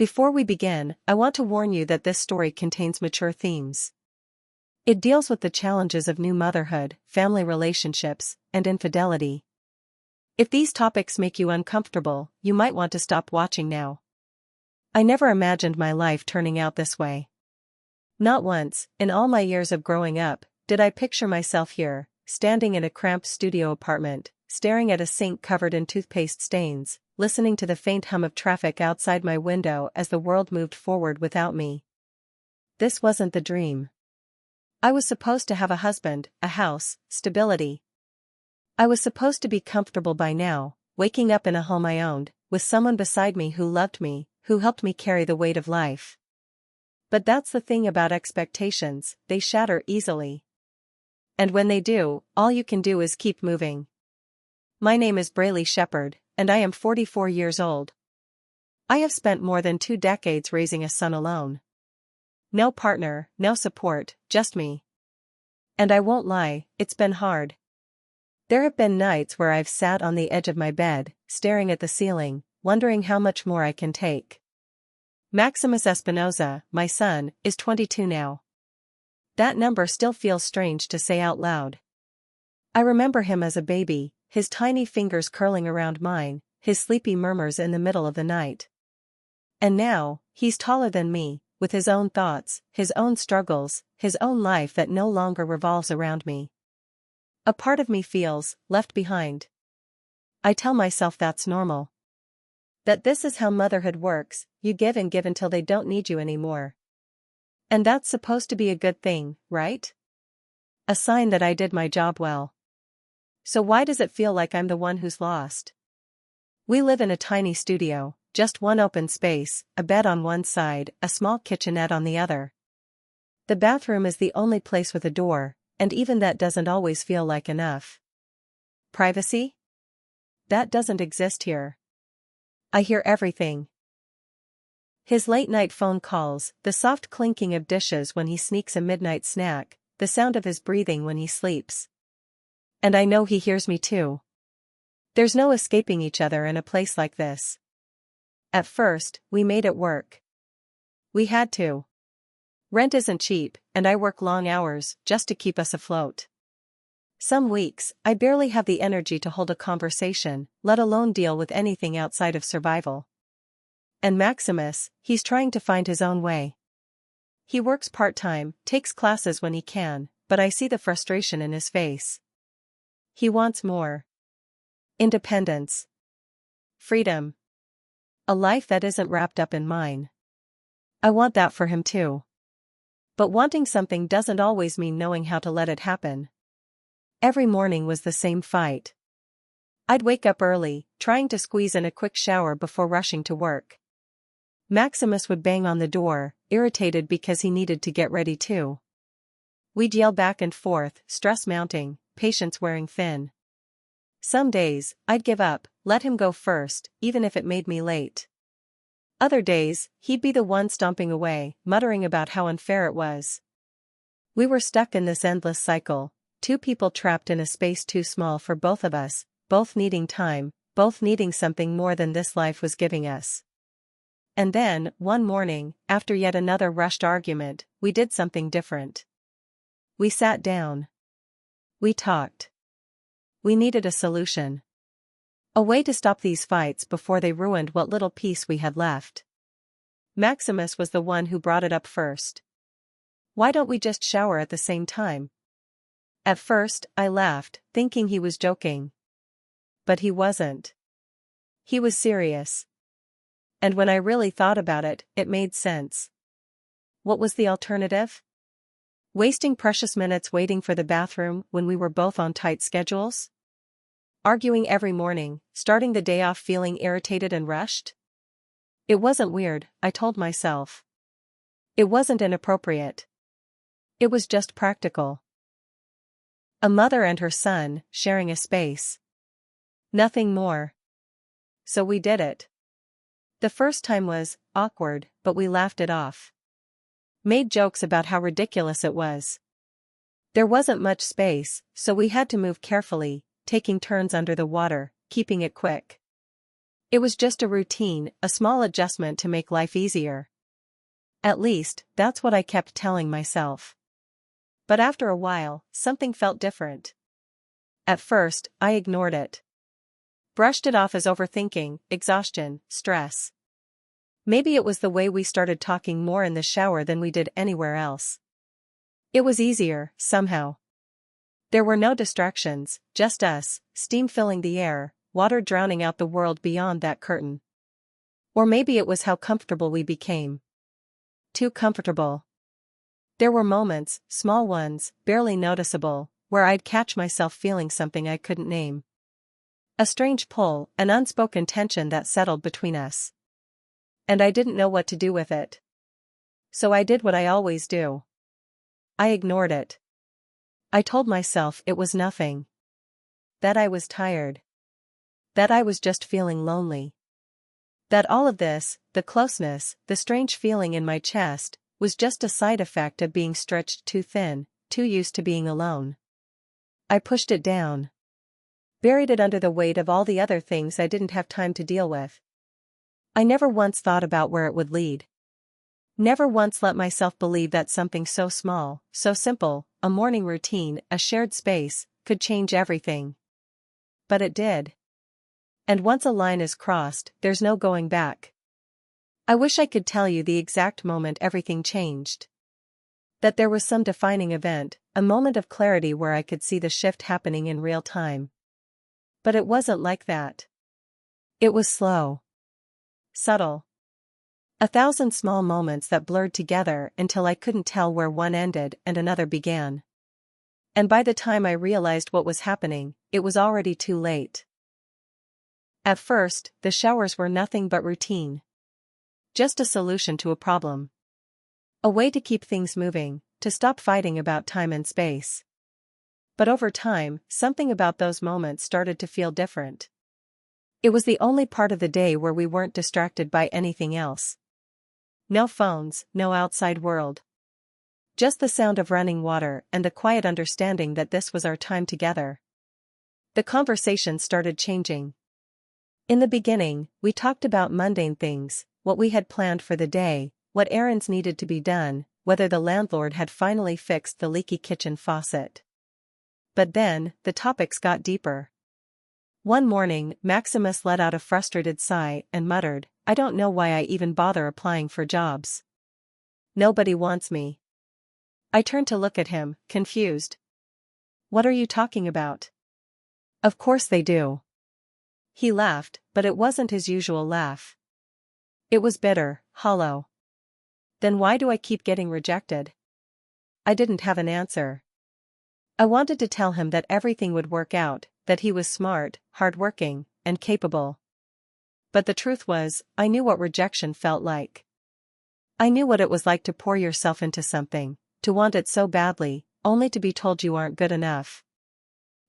Before we begin, I want to warn you that this story contains mature themes. It deals with the challenges of new motherhood, family relationships, and infidelity. If these topics make you uncomfortable, you might want to stop watching now. I never imagined my life turning out this way. Not once, in all my years of growing up, did I picture myself here, standing in a cramped studio apartment, staring at a sink covered in toothpaste stains, listening to the faint hum of traffic outside my window as the world moved forward without me. This wasn't the dream. I was supposed to have a husband, a house, stability. I was supposed to be comfortable by now, waking up in a home I owned, with someone beside me who loved me, who helped me carry the weight of life. But that's the thing about expectations, they shatter easily. And when they do, all you can do is keep moving. My name is Braley Shepard, and I am 44 years old. I have spent more than 2 decades raising a son alone. No partner, no support, just me. And I won't lie, it's been hard. There have been nights where I've sat on the edge of my bed, staring at the ceiling, wondering how much more I can take. Maximus Espinoza, my son, is 22 now. That number still feels strange to say out loud. I remember him as a baby, his tiny fingers curling around mine, his sleepy murmurs in the middle of the night. And now, he's taller than me, with his own thoughts, his own struggles, his own life that no longer revolves around me. A part of me feels left behind. I tell myself that's normal. That this is how motherhood works, you give and give until they don't need you anymore. And that's supposed to be a good thing, right? A sign that I did my job well. So why does it feel like I'm the one who's lost? We live in a tiny studio, just one open space, a bed on one side, a small kitchenette on the other. The bathroom is the only place with a door, and even that doesn't always feel like enough. Privacy? That doesn't exist here. I hear everything. His late-night phone calls, the soft clinking of dishes when he sneaks a midnight snack, the sound of his breathing when he sleeps. And I know he hears me too. There's no escaping each other in a place like this. At first, we made it work. We had to. Rent isn't cheap, and I work long hours just to keep us afloat. Some weeks, I barely have the energy to hold a conversation, let alone deal with anything outside of survival. And Maximus, he's trying to find his own way. He works part-time, takes classes when he can, but I see the frustration in his face. He wants more. Independence. Freedom. A life that isn't wrapped up in mine. I want that for him too. But wanting something doesn't always mean knowing how to let it happen. Every morning was the same fight. I'd wake up early, trying to squeeze in a quick shower before rushing to work. Maximus would bang on the door, irritated because he needed to get ready too. We'd yell back and forth, stress mounting, patience wearing thin. Some days, I'd give up, let him go first, even if it made me late. Other days, he'd be the one stomping away, muttering about how unfair it was. We were stuck in this endless cycle, 2 people trapped in a space too small for both of us, both needing time, both needing something more than this life was giving us. And then, one morning, after yet another rushed argument, we did something different. We sat down. We talked. We needed a solution. A way to stop these fights before they ruined what little peace we had left. Maximus was the one who brought it up first. Why don't we just shower at the same time? At first, I laughed, thinking he was joking. But he wasn't. He was serious. And when I really thought about it, it made sense. What was the alternative? Wasting precious minutes waiting for the bathroom when we were both on tight schedules? Arguing every morning, starting the day off feeling irritated and rushed? It wasn't weird, I told myself. It wasn't inappropriate. It was just practical. A mother and her son, sharing a space. Nothing more. So we did it. The first time was awkward, but we laughed it off. Made jokes about how ridiculous it was. There wasn't much space, so we had to move carefully, taking turns under the water, keeping it quick. It was just a routine, a small adjustment to make life easier. At least, that's what I kept telling myself. But after a while, something felt different. At first, I ignored it. Brushed it off as overthinking, exhaustion, stress. Maybe it was the way we started talking more in the shower than we did anywhere else. It was easier, somehow. There were no distractions, just us, steam filling the air, water drowning out the world beyond that curtain. Or maybe it was how comfortable we became. Too comfortable. There were moments, small ones, barely noticeable, where I'd catch myself feeling something I couldn't name. A strange pull, an unspoken tension that settled between us. And I didn't know what to do with it. So I did what I always do. I ignored it. I told myself it was nothing. That I was tired. That I was just feeling lonely. That all of this, the closeness, the strange feeling in my chest, was just a side effect of being stretched too thin, too used to being alone. I pushed it down. Buried it under the weight of all the other things I didn't have time to deal with. I never once thought about where it would lead. Never once let myself believe that something so small, so simple, a morning routine, a shared space, could change everything. But it did. And once a line is crossed, there's no going back. I wish I could tell you the exact moment everything changed. That there was some defining event, a moment of clarity where I could see the shift happening in real time. But it wasn't like that. It was slow. Subtle. 1,000 small moments that blurred together until I couldn't tell where one ended and another began. And by the time I realized what was happening, it was already too late. At first, the showers were nothing but routine. Just a solution to a problem. A way to keep things moving, to stop fighting about time and space. But over time, something about those moments started to feel different. It was the only part of the day where we weren't distracted by anything else. No phones, no outside world. Just the sound of running water and the quiet understanding that this was our time together. The conversation started changing. In the beginning, we talked about mundane things, what we had planned for the day, what errands needed to be done, whether the landlord had finally fixed the leaky kitchen faucet. But then, the topics got deeper. One morning, Maximus let out a frustrated sigh and muttered, "I don't know why I even bother applying for jobs. Nobody wants me." I turned to look at him, confused. "What are you talking about?" "Of course they do." He laughed, but it wasn't his usual laugh. It was bitter, hollow. "Then why do I keep getting rejected?" I didn't have an answer. I wanted to tell him that everything would work out, that he was smart, hardworking, and capable. But the truth was, I knew what rejection felt like. I knew what it was like to pour yourself into something, to want it so badly, only to be told you aren't good enough.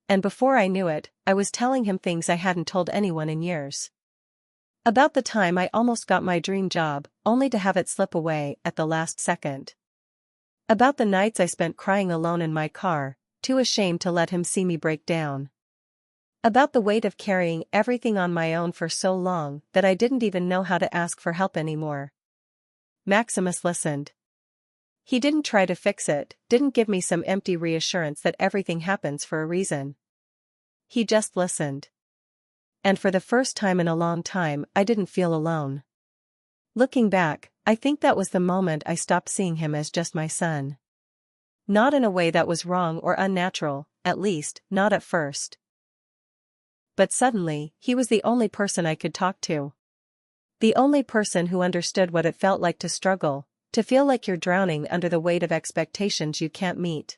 And before I knew it, I was telling him things I hadn't told anyone in years. About the time I almost got my dream job, only to have it slip away at the last second. About the nights I spent crying alone in my car, too ashamed to let him see me break down. About the weight of carrying everything on my own for so long that I didn't even know how to ask for help anymore. Maximus listened. He didn't try to fix it, didn't give me some empty reassurance that everything happens for a reason. He just listened. And for the first time in a long time, I didn't feel alone. Looking back, I think that was the moment I stopped seeing him as just my son. Not in a way that was wrong or unnatural, at least, not at first. But suddenly, he was the only person I could talk to. The only person who understood what it felt like to struggle, to feel like you're drowning under the weight of expectations you can't meet.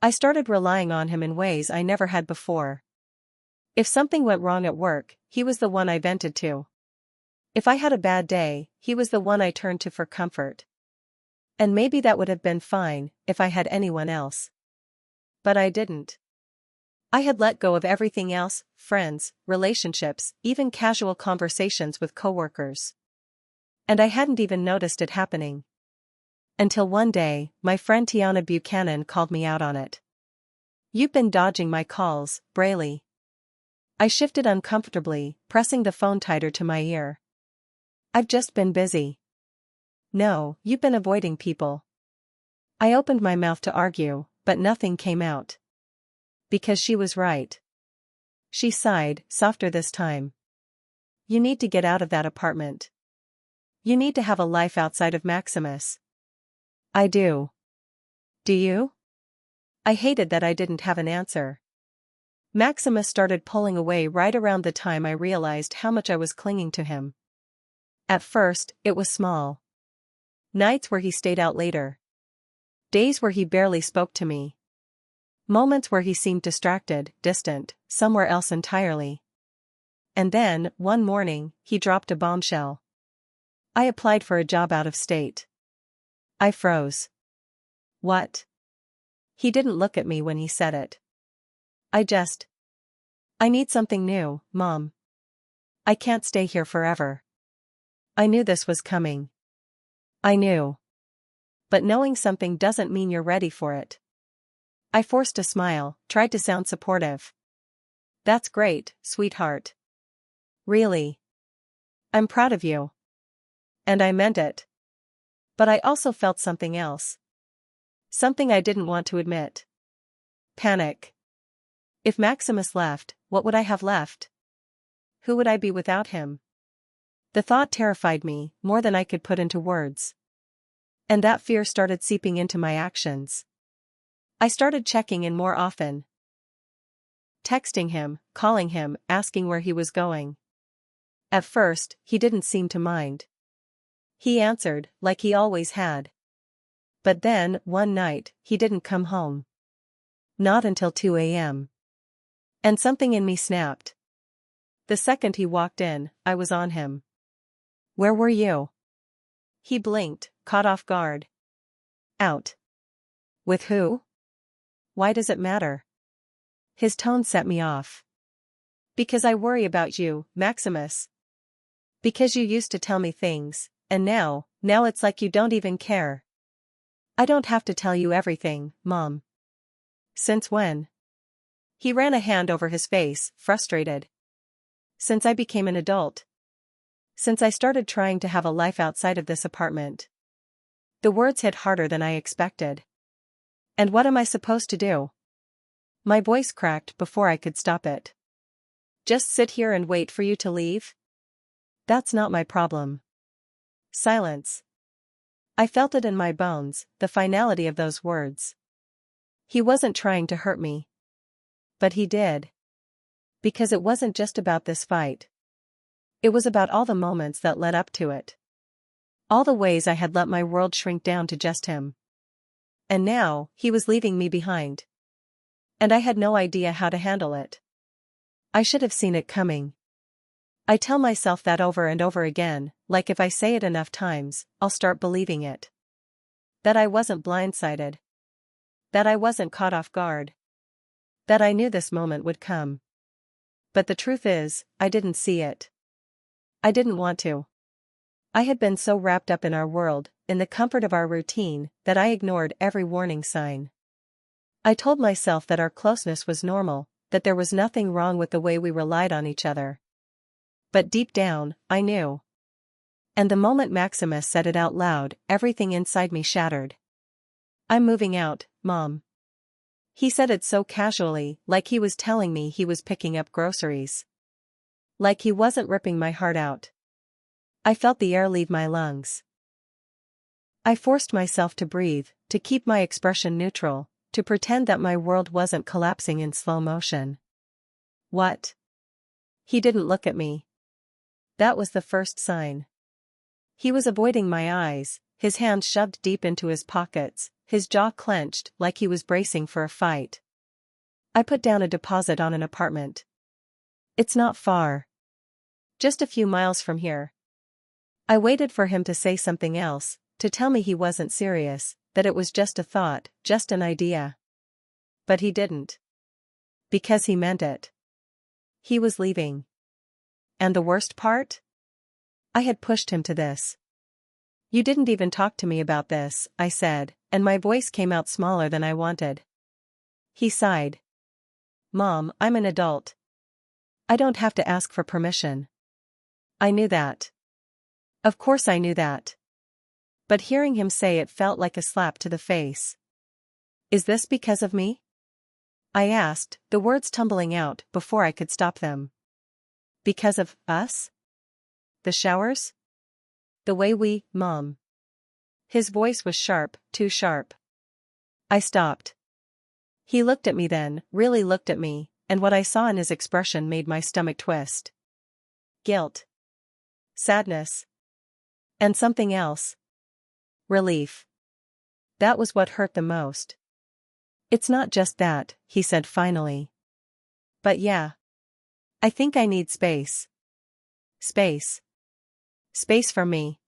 I started relying on him in ways I never had before. If something went wrong at work, he was the one I vented to. If I had a bad day, he was the one I turned to for comfort. And maybe that would have been fine, if I had anyone else. But I didn't. I had let go of everything else, friends, relationships, even casual conversations with coworkers. And I hadn't even noticed it happening. Until one day, my friend Tiana Buchanan called me out on it. "You've been dodging my calls, Brayley." I shifted uncomfortably, pressing the phone tighter to my ear. I've just been busy. No, you've been avoiding people. I opened my mouth to argue, but nothing came out. Because she was right. She sighed, softer this time. You need to get out of that apartment. You need to have a life outside of Maximus. I do. Do you? I hated that I didn't have an answer. Maximus started pulling away right around the time I realized how much I was clinging to him. At first, it was small. Nights where he stayed out later. Days where he barely spoke to me. Moments where he seemed distracted, distant, somewhere else entirely. And then, one morning, he dropped a bombshell. I applied for a job out of state. I froze. What? He didn't look at me when he said it. I need something new, Mom. I can't stay here forever. I knew this was coming. I knew. But knowing something doesn't mean you're ready for it. I forced a smile, tried to sound supportive. That's great, sweetheart. Really. I'm proud of you. And I meant it. But I also felt something else. Something I didn't want to admit. Panic. If Maximus left, what would I have left? Who would I be without him? The thought terrified me, more than I could put into words. And that fear started seeping into my actions. I started checking in more often. Texting him, calling him, asking where he was going. At first, he didn't seem to mind. He answered, like he always had. But then, one night, he didn't come home. Not until 2 a.m. And something in me snapped. The second he walked in, I was on him. Where were you? He blinked, caught off guard. Out. With who? Why does it matter? His tone set me off. Because I worry about you, Maximus. Because you used to tell me things, and now it's like you don't even care. I don't have to tell you everything, Mom. Since when? He ran a hand over his face, frustrated. Since I became an adult. Since I started trying to have a life outside of this apartment. The words hit harder than I expected. And what am I supposed to do? My voice cracked before I could stop it. Just sit here and wait for you to leave? That's not my problem. Silence. I felt it in my bones, the finality of those words. He wasn't trying to hurt me. But he did. Because it wasn't just about this fight. It was about all the moments that led up to it. All the ways I had let my world shrink down to just him. And now, he was leaving me behind. And I had no idea how to handle it. I should have seen it coming. I tell myself that over and over again, like if I say it enough times, I'll start believing it. That I wasn't blindsided. That I wasn't caught off guard. That I knew this moment would come. But the truth is, I didn't see it. I didn't want to. I had been so wrapped up in our world, in the comfort of our routine, that I ignored every warning sign. I told myself that our closeness was normal, that there was nothing wrong with the way we relied on each other. But deep down, I knew. And the moment Maximus said it out loud, everything inside me shattered. I'm moving out, Mom. He said it so casually, like he was telling me he was picking up groceries. Like he wasn't ripping my heart out. I felt the air leave my lungs. I forced myself to breathe, to keep my expression neutral, to pretend that my world wasn't collapsing in slow motion. What? He didn't look at me. That was the first sign. He was avoiding my eyes, his hands shoved deep into his pockets, his jaw clenched like he was bracing for a fight. I put down a deposit on an apartment. It's not far. Just a few miles from here. I waited for him to say something else, to tell me he wasn't serious, that it was just a thought, just an idea. But he didn't. Because he meant it. He was leaving. And the worst part? I had pushed him to this. You didn't even talk to me about this, I said, and my voice came out smaller than I wanted. He sighed. Mom, I'm an adult. I don't have to ask for permission. I knew that. Of course I knew that. But hearing him say it felt like a slap to the face. Is this because of me? I asked, the words tumbling out before I could stop them. Because of us? The showers? The way we, Mom. His voice was sharp, too sharp. I stopped. He looked at me then, really looked at me, and what I saw in his expression made my stomach twist. Guilt. Sadness. And something else. Relief. That was what hurt the most. It's not just that, he said finally. But yeah. I think I need space. Space. Space for me.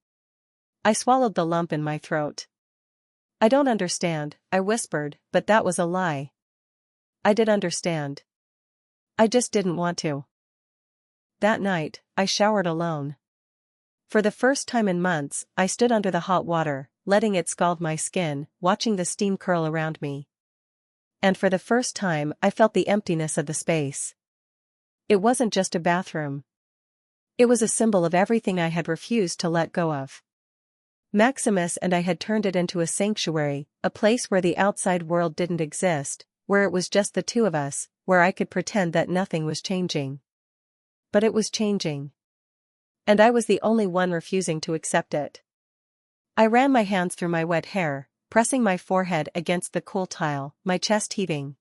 I swallowed the lump in my throat. I don't understand, I whispered, but that was a lie. I did understand. I just didn't want to. That night, I showered alone. For the first time in months, I stood under the hot water, letting it scald my skin, watching the steam curl around me. And for the first time, I felt the emptiness of the space. It wasn't just a bathroom. It was a symbol of everything I had refused to let go of. Maximus and I had turned it into a sanctuary, a place where the outside world didn't exist, where it was just the two of us, where I could pretend that nothing was changing. But it was changing. And I was the only one refusing to accept it. I ran my hands through my wet hair, pressing my forehead against the cool tile, my chest heaving.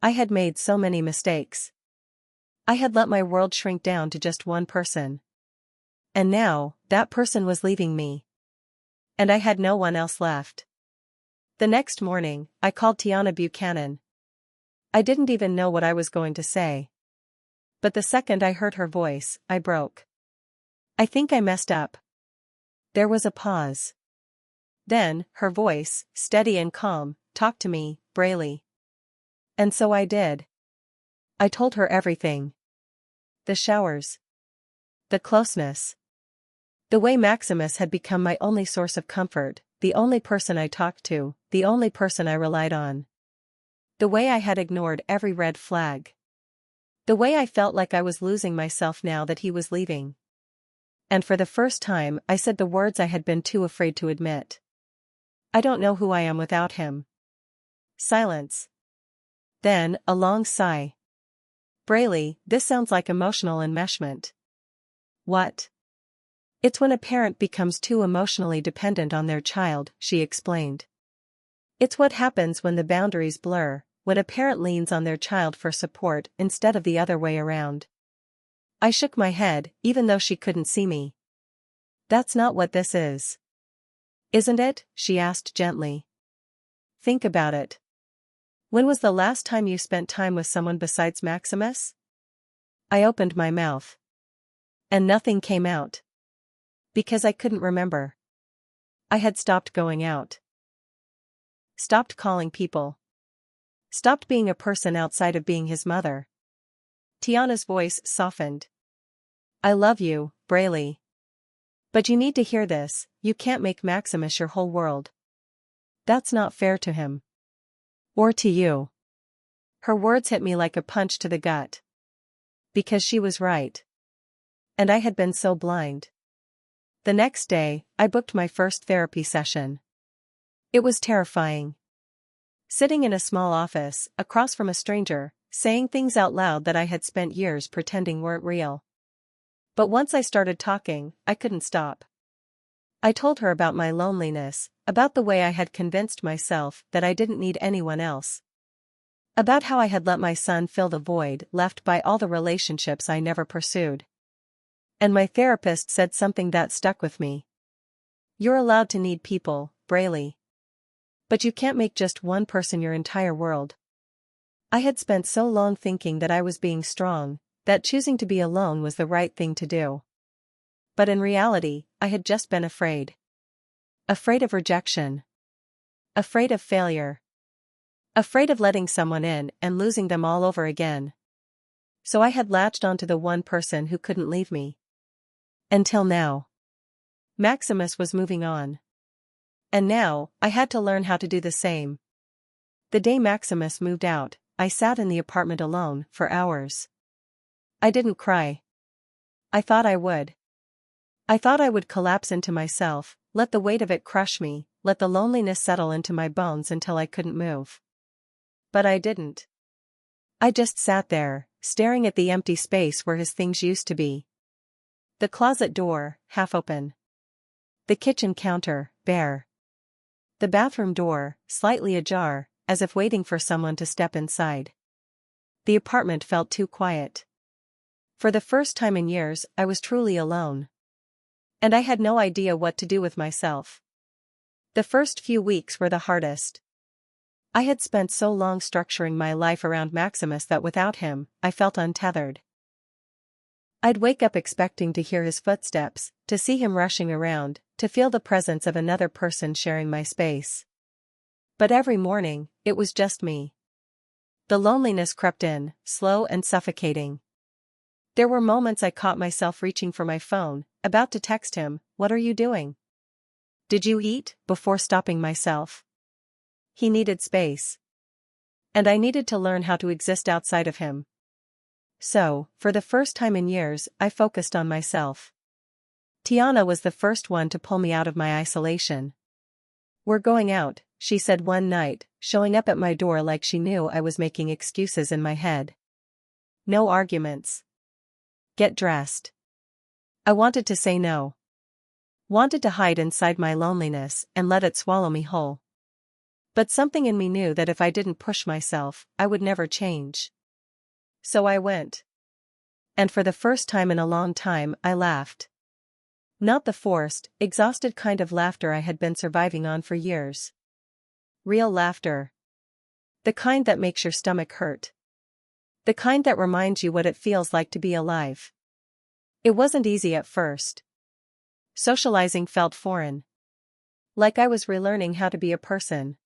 I had made so many mistakes. I had let my world shrink down to just one person. And now, that person was leaving me. And I had no one else left. The next morning, I called Tiana Buchanan. I didn't even know what I was going to say. But the second I heard her voice, I broke. I think I messed up. There was a pause. Then, her voice, steady and calm, talked to me, Braley. And so I did. I told her everything. The showers. The closeness. The way Maximus had become my only source of comfort, the only person I talked to, the only person I relied on. The way I had ignored every red flag. The way I felt like I was losing myself now that he was leaving. And for the first time, I said the words I had been too afraid to admit. I don't know who I am without him. Silence. Then, a long sigh. Braley, this sounds like emotional enmeshment. What? It's when a parent becomes too emotionally dependent on their child, she explained. It's what happens when the boundaries blur, when a parent leans on their child for support instead of the other way around. I shook my head, even though she couldn't see me. That's not what this is. Isn't it? She asked gently. Think about it. When was the last time you spent time with someone besides Maximus? I opened my mouth. And nothing came out. Because I couldn't remember. I had stopped going out. Stopped calling people. Stopped being a person outside of being his mother. Tiana's voice softened. I love you, Braley. But you need to hear this, you can't make Maximus your whole world. That's not fair to him. Or to you. Her words hit me like a punch to the gut. Because she was right. And I had been so blind. The next day, I booked my first therapy session. It was terrifying. Sitting in a small office, across from a stranger, saying things out loud that I had spent years pretending weren't real. But once I started talking, I couldn't stop. I told her about my loneliness, about the way I had convinced myself that I didn't need anyone else. About how I had let my son fill the void left by all the relationships I never pursued. And my therapist said something that stuck with me. You're allowed to need people, Braley. But you can't make just one person your entire world. I had spent so long thinking that I was being strong, that choosing to be alone was the right thing to do. But in reality, I had just been afraid. Afraid of rejection. Afraid of failure. Afraid of letting someone in and losing them all over again. So I had latched onto the one person who couldn't leave me. Until now. Maximus was moving on. And now, I had to learn how to do the same. The day Maximus moved out, I sat in the apartment alone for hours. I didn't cry. I thought I would. I thought I would collapse into myself, let the weight of it crush me, let the loneliness settle into my bones until I couldn't move. But I didn't. I just sat there, staring at the empty space where his things used to be. The closet door, half open. The kitchen counter, bare. The bathroom door, slightly ajar, as if waiting for someone to step inside. The apartment felt too quiet. For the first time in years, I was truly alone. And I had no idea what to do with myself. The first few weeks were the hardest. I had spent so long structuring my life around Maximus that without him, I felt untethered. I'd wake up expecting to hear his footsteps, to see him rushing around, to feel the presence of another person sharing my space. But every morning, it was just me. The loneliness crept in, slow and suffocating. There were moments I caught myself reaching for my phone, about to text him, "What are you doing? Did you eat?" before stopping myself. He needed space. And I needed to learn how to exist outside of him. So, for the first time in years, I focused on myself. Tiana was the first one to pull me out of my isolation. "We're going out," she said one night, showing up at my door like she knew I was making excuses in my head. "No arguments. Get dressed." I wanted to say no. Wanted to hide inside my loneliness and let it swallow me whole. But something in me knew that if I didn't push myself, I would never change. So I went. And for the first time in a long time, I laughed. Not the forced, exhausted kind of laughter I had been surviving on for years. Real laughter. The kind that makes your stomach hurt. The kind that reminds you what it feels like to be alive. It wasn't easy at first. Socializing felt foreign. Like I was relearning how to be a person.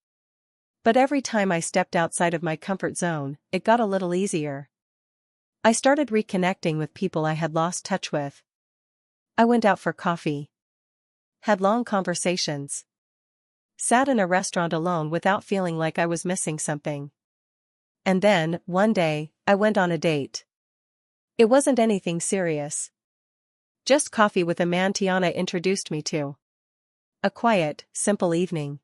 But every time I stepped outside of my comfort zone, it got a little easier. I started reconnecting with people I had lost touch with. I went out for coffee. Had long conversations. Sat in a restaurant alone without feeling like I was missing something. And then, one day, I went on a date. It wasn't anything serious. Just coffee with a man Tiana introduced me to. A quiet, simple evening.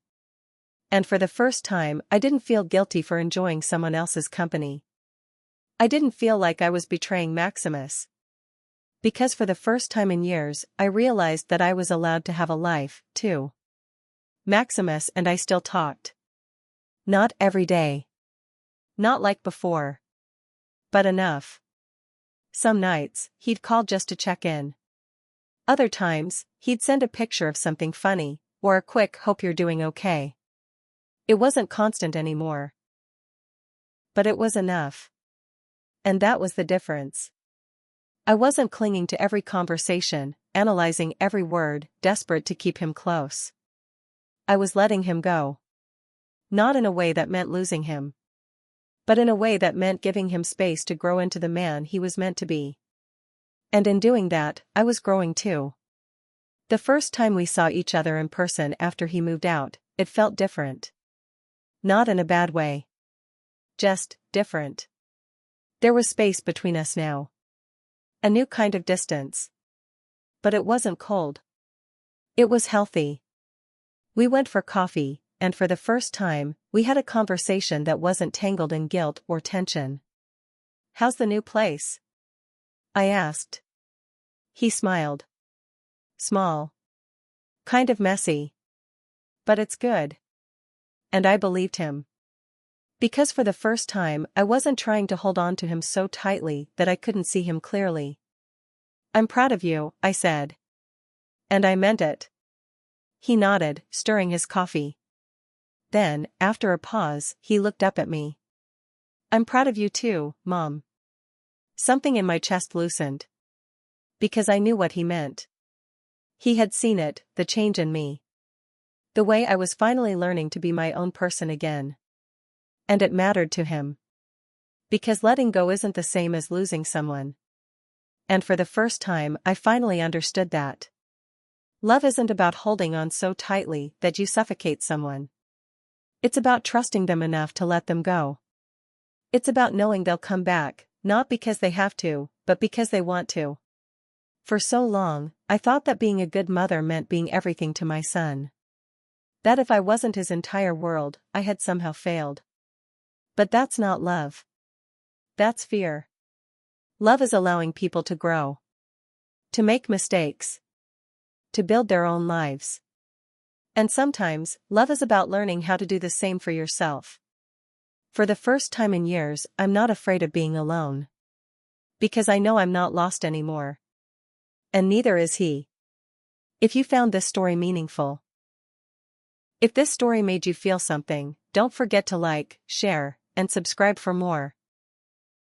And for the first time, I didn't feel guilty for enjoying someone else's company. I didn't feel like I was betraying Maximus. Because for the first time in years, I realized that I was allowed to have a life, too. Maximus and I still talked. Not every day. Not like before. But enough. Some nights, he'd call just to check in. Other times, he'd send a picture of something funny, or a quick "hope you're doing okay." It wasn't constant anymore. But it was enough. And that was the difference. I wasn't clinging to every conversation, analyzing every word, desperate to keep him close. I was letting him go. Not in a way that meant losing him. But in a way that meant giving him space to grow into the man he was meant to be. And in doing that, I was growing too. The first time we saw each other in person after he moved out, it felt different. Not in a bad way. Just different. There was space between us now. A new kind of distance. But it wasn't cold. It was healthy. We went for coffee, and for the first time, we had a conversation that wasn't tangled in guilt or tension. "How's the new place?" I asked. He smiled. "Small. Kind of messy. But it's good." And I believed him. Because for the first time, I wasn't trying to hold on to him so tightly that I couldn't see him clearly. "I'm proud of you," I said. And I meant it. He nodded, stirring his coffee. Then, after a pause, he looked up at me. "I'm proud of you too, Mom." Something in my chest loosened. Because I knew what he meant. He had seen it, the change in me. The way I was finally learning to be my own person again. And it mattered to him. Because letting go isn't the same as losing someone. And for the first time, I finally understood that. Love isn't about holding on so tightly that you suffocate someone. It's about trusting them enough to let them go. It's about knowing they'll come back, not because they have to, but because they want to. For so long, I thought that being a good mother meant being everything to my son. That if I wasn't his entire world, I had somehow failed. But that's not love. That's fear. Love is allowing people to grow. To make mistakes. To build their own lives. And sometimes, love is about learning how to do the same for yourself. For the first time in years, I'm not afraid of being alone. Because I know I'm not lost anymore. And neither is he. If you found this story meaningful. If this story made you feel something, don't forget to like, share, and subscribe for more.